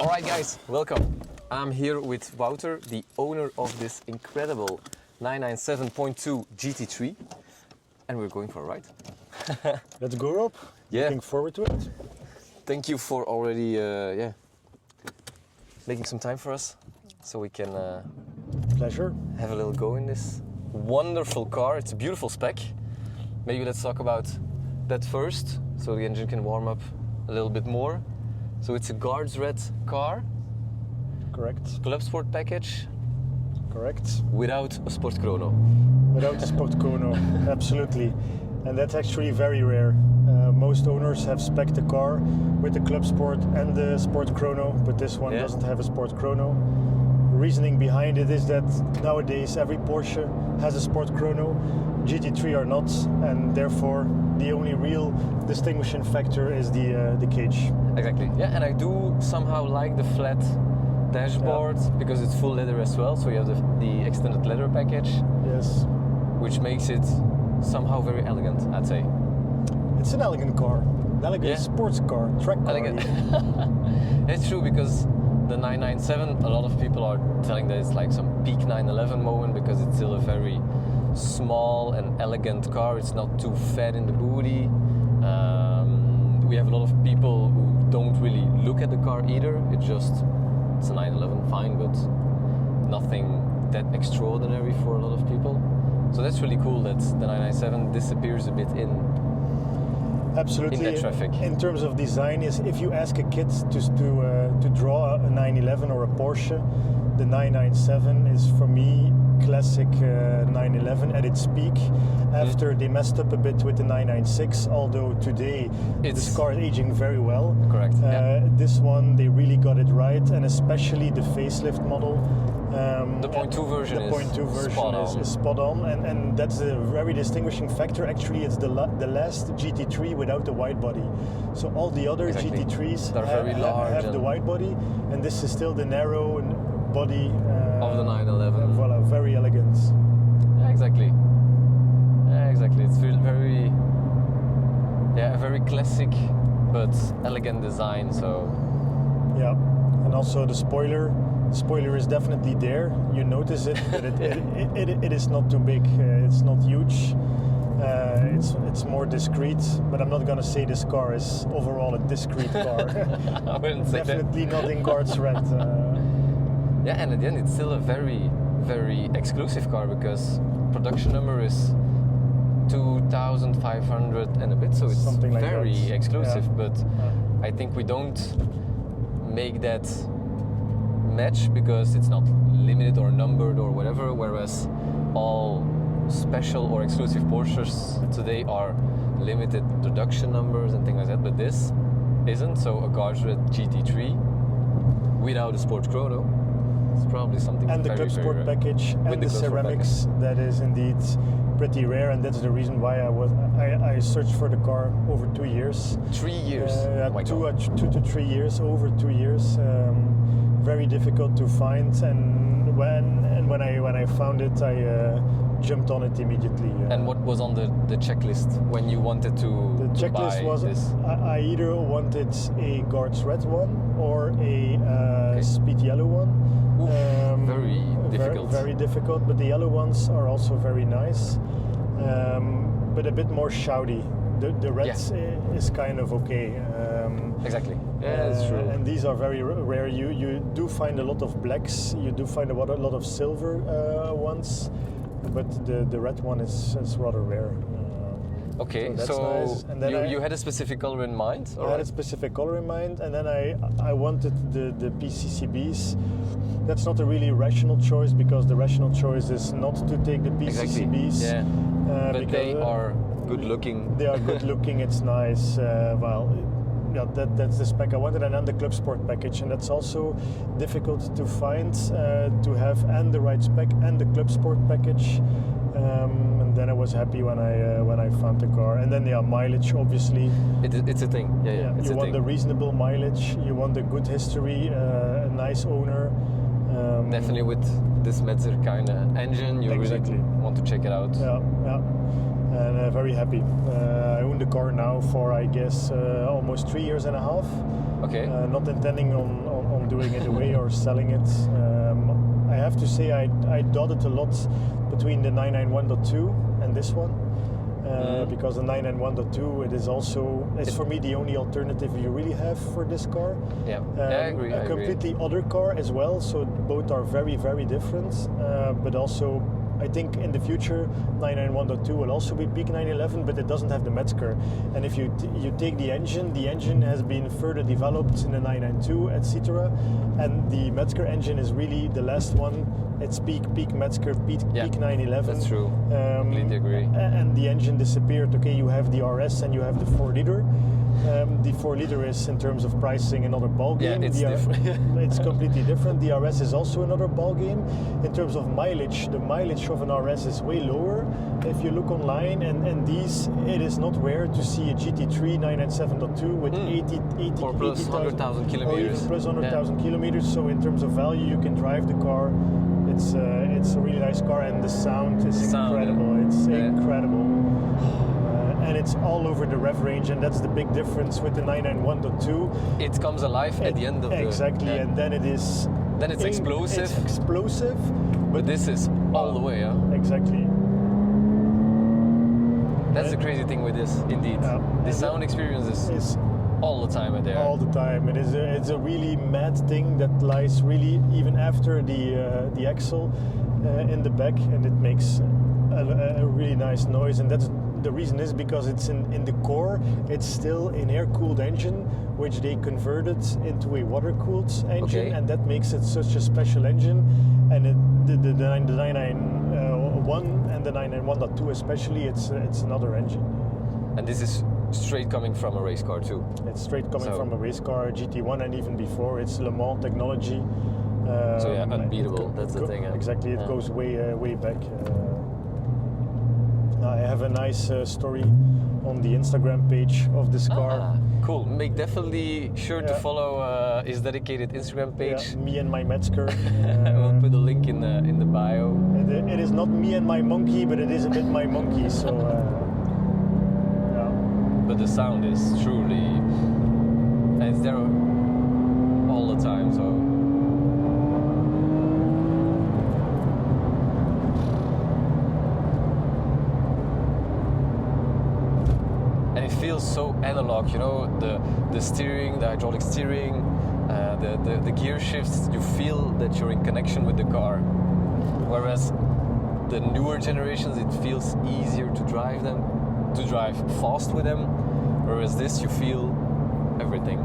Alright guys, welcome. I'm here with Wouter, the owner of this incredible 997.2 GT3, and we're going for a ride. Let's go, Rob. Yeah. Looking forward to it. Thank you for already making some time for us, so we can Pleasure. have a little go in this wonderful car. It's a beautiful spec. Maybe let's talk about that first, so the engine can warm up a little bit more. So it's a guards red car, Correct. Club Sport package, Correct. without a Sport Chrono. Without the Sport Chrono, absolutely. And that's actually very rare. Most owners have spec'd the car with the Club Sport and the Sport Chrono, but this one doesn't have a Sport Chrono. Reasoning behind it is that nowadays every Porsche has a Sport Chrono, GT3 are not, and therefore the only real distinguishing factor is the cage. Exactly. Yeah, and I do somehow like the flat dashboard because it's full leather as well. So you have the extended leather package, Yes. which makes it somehow very elegant, I'd say. It's an elegant car, an elegant sports car, track car. Elegant. It's true, because the 997, a lot of people are telling that it's like some peak 911 moment because it's still a very small and elegant car. It's not too fat in the booty. We have a lot of people who don't really look at the car either. It's a 911, fine, but nothing that extraordinary for a lot of people. So that's really cool that the 997 disappears a bit in Absolutely. in that traffic. In terms of design, is if you ask a kid to draw a 911 or a Porsche, the 997 is for me classic 911 at its peak. After they messed up a bit with the 996, although today this car is aging very well. Correct. This one they really got it right, and especially the facelift model. The 0.2 version is spot on, and that's a very distinguishing factor. Actually, it's the last GT3 without the wide body. So all the other GT3s have the wide body, and this is still the narrow body of the 911. Voila, very elegant. Yeah, exactly. Yeah, exactly. It's very, a very classic but elegant design. So yeah, and also the spoiler. Spoiler is definitely there. You notice it, but it is not too big. It's not huge. It's more discreet. But I'm not gonna say this car is overall a discreet car. I wouldn't say definitely not in guards red. Yeah, and at the end it's still a very, very exclusive car because production number is 2,500 and a bit. So it's something like very that. exclusive. Yeah. But I think we don't make that match because it's not limited or numbered or whatever, whereas all special or exclusive Porsches today are limited production numbers and things like that, but this isn't. So a guards red GT3 without a Sport Chrono is probably something and very, the Club Sport rare. package and the ceramics, that is indeed pretty rare, and that's the reason why I searched for the car over 2 years. 3 years? 2 to 3 years, over 2 years. Very difficult to find, and when I found it, I jumped on it immediately. And what was on the checklist when you wanted to The checklist buy was this? I either wanted a guards red one or a speed yellow one. Oof, very difficult. Very difficult, but the yellow ones are also very nice, but a bit more shouty. The red is kind of okay. Exactly. Yeah, that's true. And these are very rare. You do find a lot of blacks. You do find a lot of silver ones, but the red one is rather rare. Okay, so, so nice. And then you had a specific color in mind? I had a specific color in mind, and then I wanted the PCCBs. That's not a really rational choice, because the rational choice is not to take the PCCBs. Exactly. Yeah. But they are good looking. They are good looking. It's nice. That's the spec I wanted, and then the Club Sport package, and that's also difficult to find, to have and the right spec and the Club Sport package. And then I was happy when I found the car. And then mileage, obviously. It's a thing. Yeah. It's you want the reasonable mileage. You want a good history, a nice owner. Definitely with this Metzer kind of engine, you really want to check it out. Yeah. And very happy. I own the car now for, I guess, almost 3 years and a half. Okay. Not intending on doing it away or selling it. I have to say I dotted a lot between the 991.2 and this one. Because the 991.2 it's for me the only alternative you really have for this car. Yeah, I agree. A completely other car as well, so both are very, very different. But also, I think in the future 991.2 will also be peak 911, but it doesn't have the Metzger. And if you take the engine has been further developed in the 992, etc. And the Metzger engine is really the last one. It's peak Metzger, peak 911. That's true. Completely agree. And the engine disappeared. Okay, you have the RS and you have the 4-liter. The 4-liter is, in terms of pricing, another ball game. Yeah, it's different. It's completely different. The RS is also another ball game. In terms of mileage, the mileage of an RS is way lower. If you look online, and these, it is not rare to see a GT3 997.2 with 80 or plus 100,000 kilometers. Or even plus 100,000 kilometers. So in terms of value, you can drive the car. It's a really nice car, and the sound is incredible. It's incredible. And it's all over the rev range, and that's the big difference with the 991.2. It comes alive at the end of exactly, and then it is. Then it's explosive. It's explosive, but this is all the way, yeah. Exactly. That's the crazy thing with this, indeed. The sound experience is all the time there. All the time. It's a really mad thing that lies really even after the axle in the back, and it makes a really nice noise, and that's. The reason is because it's in the core, it's still an air-cooled engine, which they converted into a water-cooled engine, and that makes it such a special engine. And the 991 and the 991.2 especially, it's another engine. And this is straight coming from a race car too? It's straight coming from a race car, GT1, and even before. It's Le Mans technology. So yeah, unbeatable, that's the thing. Exactly, it goes way back. I have a nice story on the Instagram page of this car. Cool. Make definitely sure to follow his dedicated Instagram page. Yeah, me and my Metzger. We'll put a link in the bio. It is not me and my monkey, but it is a bit my monkey. So. But the sound is truly, and it's there all the time. So. Feels so analog, you know, the steering, the hydraulic steering, the gear shifts. You feel that you're in connection with the car. Whereas the newer generations, it feels easier to drive fast with them. Whereas this, you feel everything.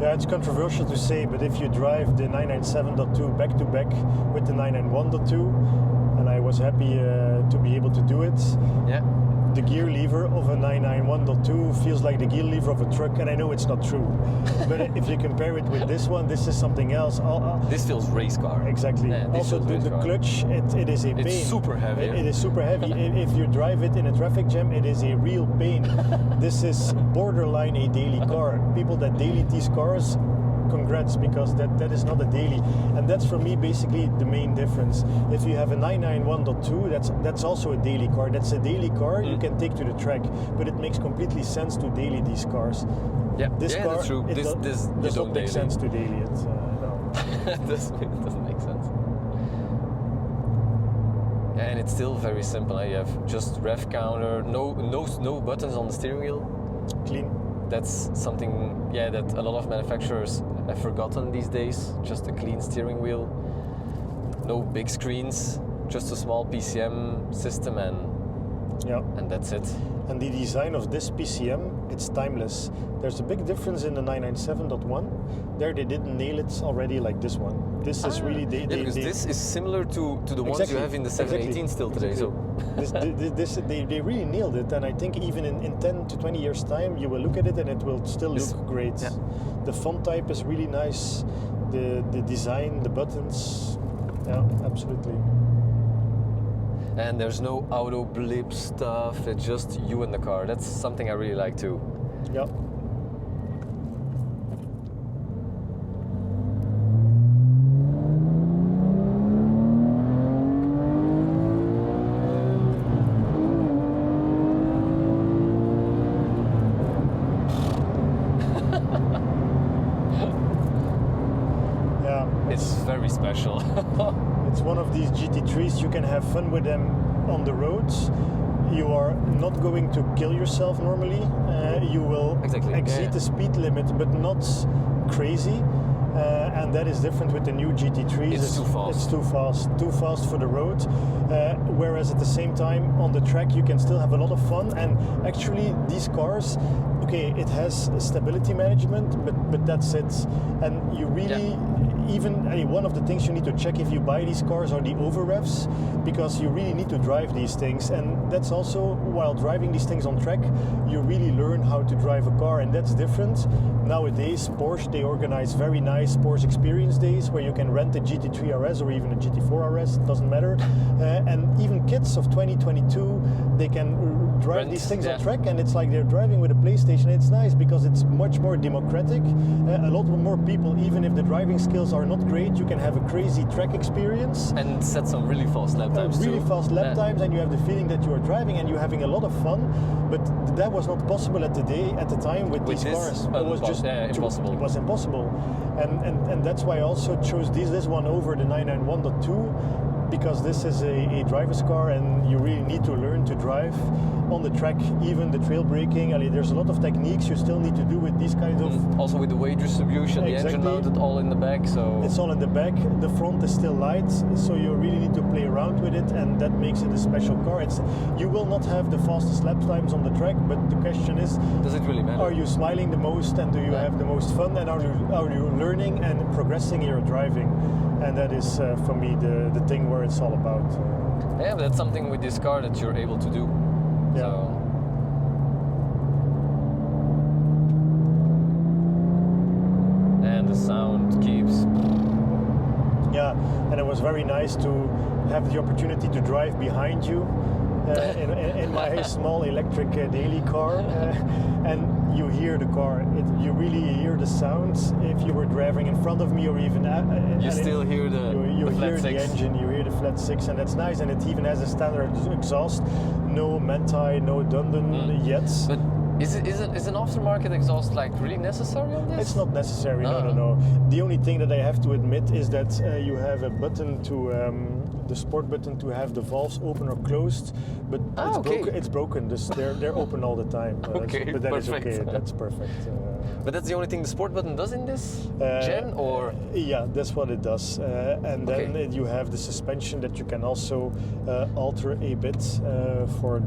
Yeah, it's controversial to say, but if you drive the 997.2 back to back with the 991.2, and I was happy to be able to do it. Yeah. The gear lever of a 991.2 feels like the gear lever of a truck, and I know it's not true. But if you compare it with this one, this is something else. This feels race car. Exactly. Yeah, also, the clutch, it is a pain. It's super heavy. It is super heavy. If you drive it in a traffic jam, it is a real pain. This is borderline a daily car. People that daily these cars, congrats, because that is not a daily, and that's for me basically the main difference. If you have a 991.2, that's also a daily car. That's a daily car you can take to the track, but it makes completely sense to daily these cars. Yeah, this car, that's true. This does not make sense to daily it. No. It doesn't make sense. And it's still very simple. You have just rev counter, no buttons on the steering wheel. Clean. That's something, that a lot of manufacturers have forgotten these days. Just a clean steering wheel, no big screens, just a small PCM system, and that's it. And the design of this PCM, it's timeless. There's a big difference in the 997.1. There they didn't nail it already like this one. This is really because this is similar to the ones you have in the 718 still today. So they really nailed it, and I think even in 10 to 20 years time, you will look at it and it will still look great. Yeah. The font type is really nice. The design, the buttons, yeah, absolutely. And there's no auto blip stuff. It's just you in the car. That's something I really like too. Yeah. it's very special. It's one of these GT3s. You can have fun with them on the roads. You are not going to kill yourself normally. You will exceed the speed limit, but not crazy. And that is different with the new GT3s. It's too fast. It's too fast for the road. Whereas at the same time on the track you can still have a lot of fun. And actually these cars, okay, it has stability management, but that's it. And you really, even one of the things you need to check if you buy these cars are the over revs, because you really need to drive these things. And that's also, while driving these things on track, you really learn how to drive a car, and that's different. Nowadays, Porsche, they organize very nice Porsche experience days where you can rent a GT3 RS or even a GT4 RS, it doesn't matter. And even kids of 2022, they can drive these things on track, and it's like they're driving with a PlayStation. It's nice because it's much more democratic. A lot more people, even if the driving skills are not great, you can have a crazy track experience. And set some really fast lap times really fast lap times, and you have the feeling that you are driving and you're having a lot of fun. But that was not possible at the time with these cars. It was just impossible. It was impossible. And that's why I also chose this one over the 991.2, because this is a driver's car and you really need to learn to drive on the track, even the trail braking. There's a lot of techniques you still need to do with these kinds of... Also with the weight distribution, the engine mounted all in the back, so... It's all in the back, the front is still light, so you really need to play around with it, and that makes it a special car. You will not have the fastest lap times on the track, but the question is... Does it really matter? Are you smiling the most, and do you have the most fun, and are you learning and progressing in your driving? And that is, for me, the thing where it's all about. Yeah, but that's something with this car that you're able to do. Yeah. So. And the sound keeps. Yeah, and it was very nice to have the opportunity to drive behind you in my small electric daily car, and you hear the car. You really hear the sounds. If you were driving in front of me, or even you still hear the hear flat the engine. You hear the flat six, and that's nice. And it even has a standard exhaust. No Manti, no Dundon yet. But is an aftermarket exhaust like really necessary on this? It's not necessary. No. The only thing that I have to admit is that you have a button to the sport button to have the valves open or closed, but it's broken. They're open all the time. But that is okay. That's perfect. But that's the only thing the sport button does in this gen, or? Yeah, that's what it does. And then you have the suspension that you can also alter a bit for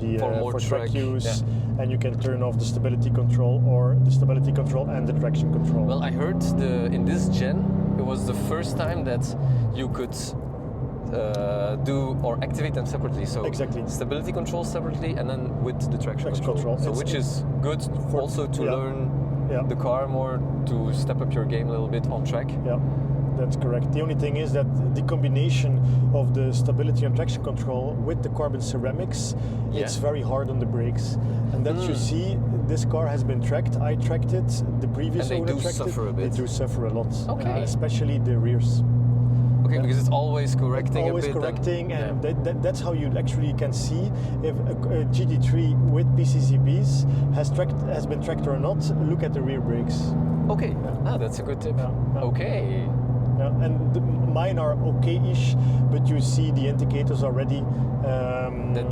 track use, and you can turn off the stability control, or the stability control and the traction control. Well, I heard in this gen it was the first time that you could do or activate them separately. So stability control separately, and then with the traction control. So which is good also to learn the car more, to step up your game a little bit on track. Yeah, that's correct. The only thing is that the combination of the stability and traction control with the carbon ceramics, it's very hard on the brakes. And that you see, this car has been tracked. I tracked it. The previous owner tracked it. And they do suffer a bit. They do suffer a lot. Especially the rears. Okay, because it's always correcting a bit. And that's how you actually can see if a GT3 with PCCBs has been tracked or not. Look at the rear brakes. Okay, that's a good tip. Okay. Yeah, and mine are okay-ish, but you see the indicators already that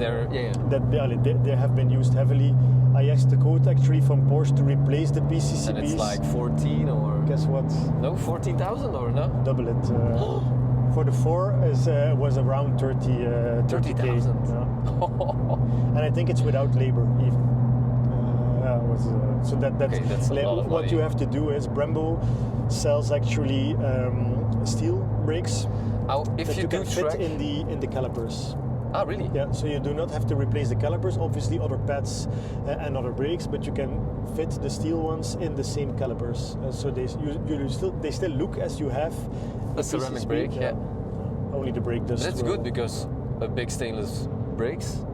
they have been used heavily. I asked the code actually from Porsche to replace the PCCBs. And it's like 14 or... Guess what? No, 14,000 or no? Double it. For the 4 was around 30,000. 30,000. And I think it's without labor even. So that's a lot of what money. you have to do is Brembo sells actually steel brakes if you can do fit in the calipers. Ah, really? Yeah, so you do not have to replace the calipers, obviously other pads and other brakes, but you can fit the steel ones in the same calipers. So they still look as you have a ceramic brake. Yeah. Only the brake does. That's good, because a big stainless brakes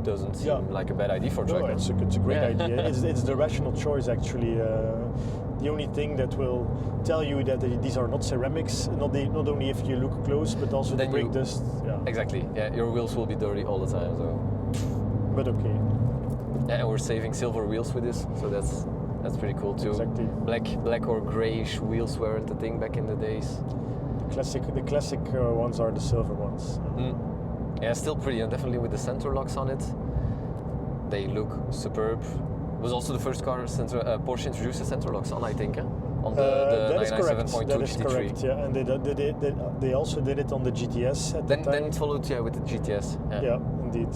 doesn't seem like a bad idea for track. No, it's a great idea. It's the rational choice actually. The only thing that will tell you that these are not ceramics, not only if you look close, but also the brake dust. Yeah. Exactly. Yeah, your wheels will be dirty all the time. So. But okay. Yeah, and we're saving silver wheels with this, so that's That's pretty cool too. Exactly. Black or greyish wheels weren't a thing back in the days. The classic ones are the silver ones. Yeah, still pretty, and definitely with the center locks on it, they look superb. It was also the first car Porsche introduced the center locks on, I think, on the 997.2 That is GT3. correct, yeah, and they also did it on the GTS at the time. Then it followed, yeah, with the GTS. Yeah, indeed.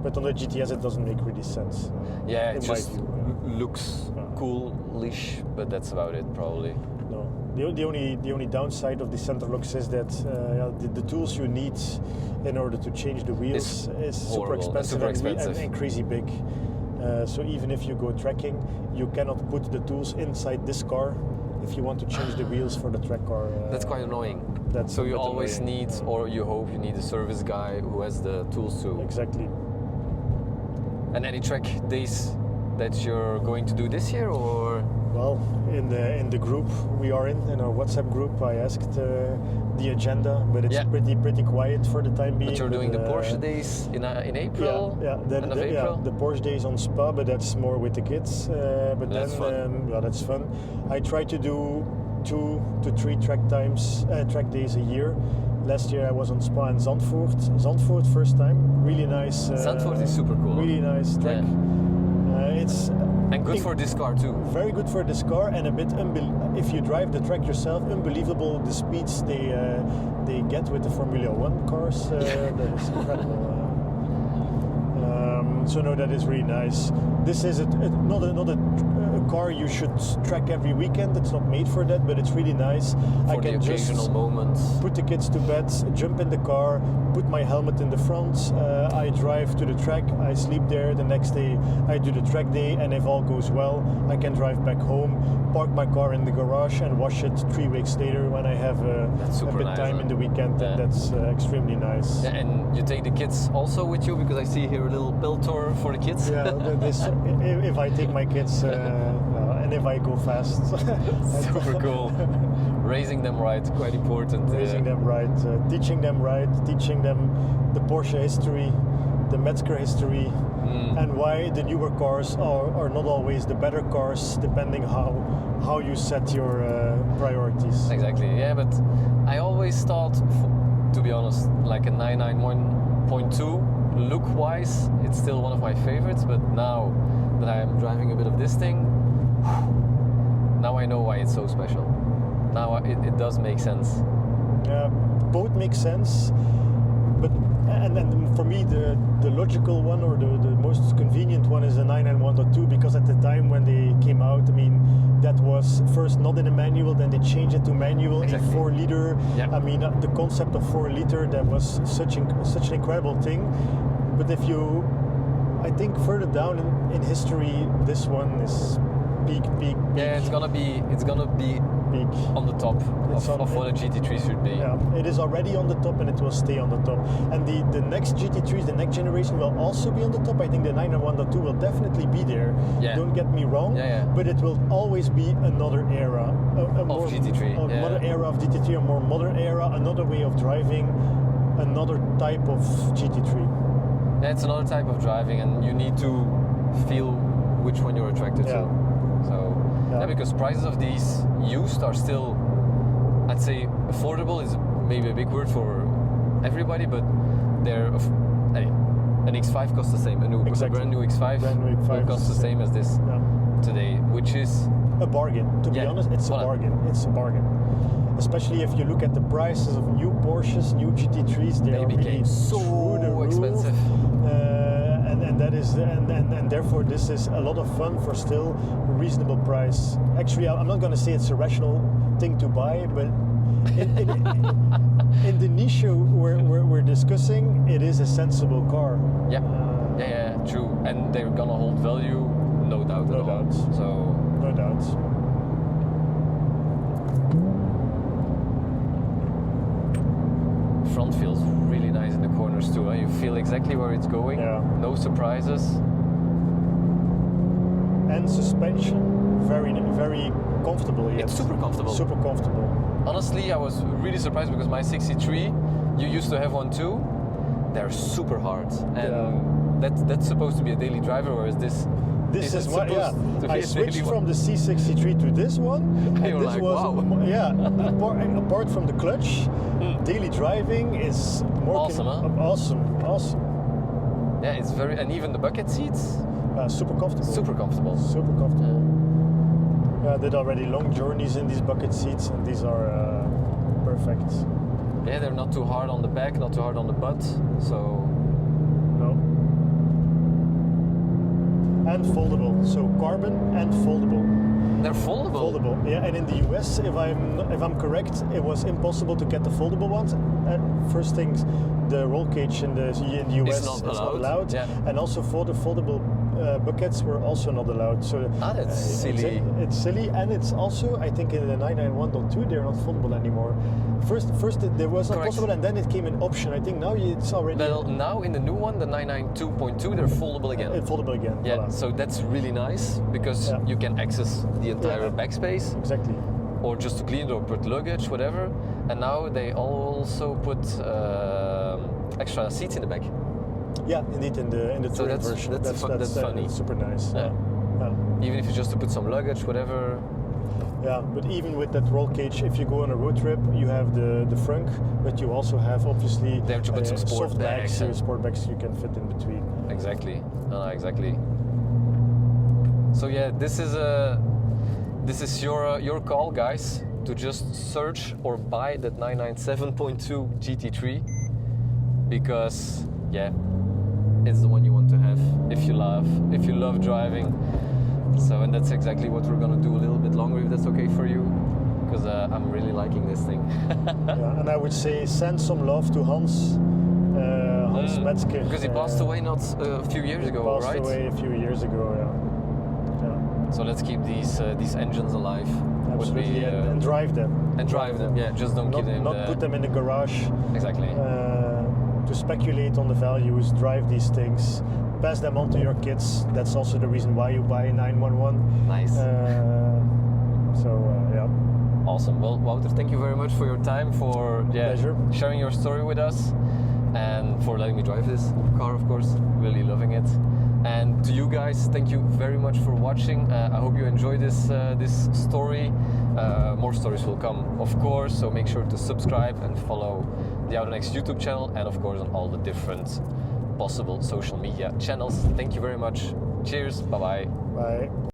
But on the GTS it doesn't make really sense. Yeah, it in my just view, looks cool-ish, but that's about it, probably. No, the only downside of the center locks is that the tools you need in order to change the wheels is super expensive, and crazy big. So even if you go tracking, you cannot put the tools inside this car if you want to change the wheels for the track car. That's quite annoying. That's so you always annoying. need, or you hope you need a service guy who has the tools to. Exactly. And any track days that you're going to do this year, or? Well, in the group we are in our WhatsApp group, I asked the agenda, but it's pretty quiet for the time being. But you're doing the Porsche days in April. End of April. The Porsche days on Spa, but that's more with the kids. But that's then, that's fun. I try to do 2 to 3 track days a year. Last year I was on Spa and Zandvoort. Zandvoort first time, really nice. Zandvoort is super cool. Really nice track. And good for this car too. Very good for this car, and a bit if you drive the track yourself, unbelievable the speeds they get with the Formula 1 cars. That is incredible. So no, that is really nice. This is not a car you should track every weekend. It's not made for that, but it's really nice. For I can the occasional just moments. Put the kids to bed, jump in the car, put my helmet in the front. I drive to the track. I sleep there. The next day I do the track day, and if all goes well, I can drive back home, park my car in the garage, and wash it 3 weeks later when I have a bit nice, time in the weekend. And that's extremely nice. Yeah, and you take the kids also with you, because I see here a little pill tour for the kids. Yeah, if I take my kids and if I go fast. Super cool. Raising them right, quite important. Raising them right, teaching them right, teaching them the Porsche history, the Metzger history, and why the newer cars are not always the better cars, depending how you set your priorities. Exactly, yeah, but I always thought, to be honest, like a 991.2, look-wise, it's still one of my favorites, but now that I am driving a bit of this thing, now I know why it's so special. Now it does make sense. Both make sense, but and for me the logical one, or the most convenient one, is the 991.2, because at the time when they came out, I mean, that was first not in a manual, then they changed it to manual. Exactly. In 4 liter. Yeah. I mean, the concept of 4 liter, that was such an incredible thing. But I think further down in history, this one is peak. Yeah, it's gonna be peak on the top of what a GT3 should be. Yeah, it is already on the top, and it will stay on the top. And the next GT3s, the next generation, will also be on the top. I think the 991.2 will definitely be there. Yeah. Don't get me wrong. Yeah. But it will always be another era of GT3. Another era of GT3, a more modern era, another way of driving, another type of GT3. Yeah, it's another type of driving, and you need to feel which one you're attracted to. So, because prices of these used are still, I'd say, affordable is maybe a big word for everybody, but they're, an X5 costs the same. A brand new X5 will cost the same as this today, which is a bargain. To be honest, it's a bargain. It's a bargain. Especially if you look at the prices of new Porsches, new GT3s, they became really so expensive. And therefore this is a lot of fun for still a reasonable price. Actually, I'm not going to say it's a rational thing to buy, but in the niche we're discussing, it is a sensible car. Yeah, true. And they're gonna hold value, no doubt at all. So no doubt. Front feels really nice in the corners too. You feel exactly where it's going. No surprises. And suspension, very comfortable. It's super comfortable. Super comfortable. Honestly, I was really surprised, because my 63, you used to have one too. They're super hard, and that's supposed to be a daily driver, whereas this this is it what, yeah. supposed to be I a switched daily from the C63 to this one, and You're this like, was, wow. yeah, apart from the clutch, daily driving is more Awesome, huh? awesome. Yeah, it's very, and even the bucket seats, Super comfortable. super comfortable. Super comfortable. Yeah, I did already long journeys in these bucket seats, and these are perfect. Yeah, they're not too hard on the back, not too hard on the butt, so... No. And foldable, so carbon and foldable. They're foldable? Foldable, yeah. And in the US, if I'm correct, it was impossible to get the foldable ones. First things, the roll cage in the US It's not allowed. Yeah. And also for the foldable buckets were also not allowed. So that's silly. It's silly, and it's also, I think, in the 991.2 they're not foldable anymore. First there was not Correct. possible, and then it came in option. I think now it's already Well, now in the new one, the 992.2, they're foldable again. foldable again. Yeah, Voilà. so that's really nice because you can access the entire backspace, Exactly. or just to clean it or put luggage, whatever. And now they also put extra seats in the back. Yeah, indeed, in the So touring that's- version. that's funny. That's super nice. Yeah. Yeah. Even if it's just to put some luggage, whatever. Yeah, but even with that roll cage, if you go on a road trip, you have the frunk, but you also have obviously There to put some sport soft bags and- sport bags you can fit in between. Exactly. Exactly. So yeah, this is your call, guys, to just search or buy that 997.2 GT3 because yeah, it's the one you want to have if you love driving. So, and that's exactly what we're gonna do a little bit longer, if that's okay for you, because I'm really liking this thing. Yeah, and I would say send some love to Hans Metzger. Because he passed away not a few years ago, passed right? away a few years ago. Yeah. So let's keep these engines alive. Absolutely, and drive them. And drive them. Yeah, just don't keep them. Not put them in the garage. Exactly. To speculate on the values, drive these things, pass them on to your kids. That's also the reason why you buy a 911. Nice. Yeah. Awesome. Well, Wouter, thank you very much for your time, for Pleasure. sharing your story with us, and for letting me drive this car, of course. Really loving it. And to you guys, thank you very much for watching. I hope you enjoyed this story. More stories will come, of course, so make sure to subscribe and follow the AutoNext YouTube channel, and of course on all the different possible social media channels. Thank you very much. Cheers. Bye-bye. Bye.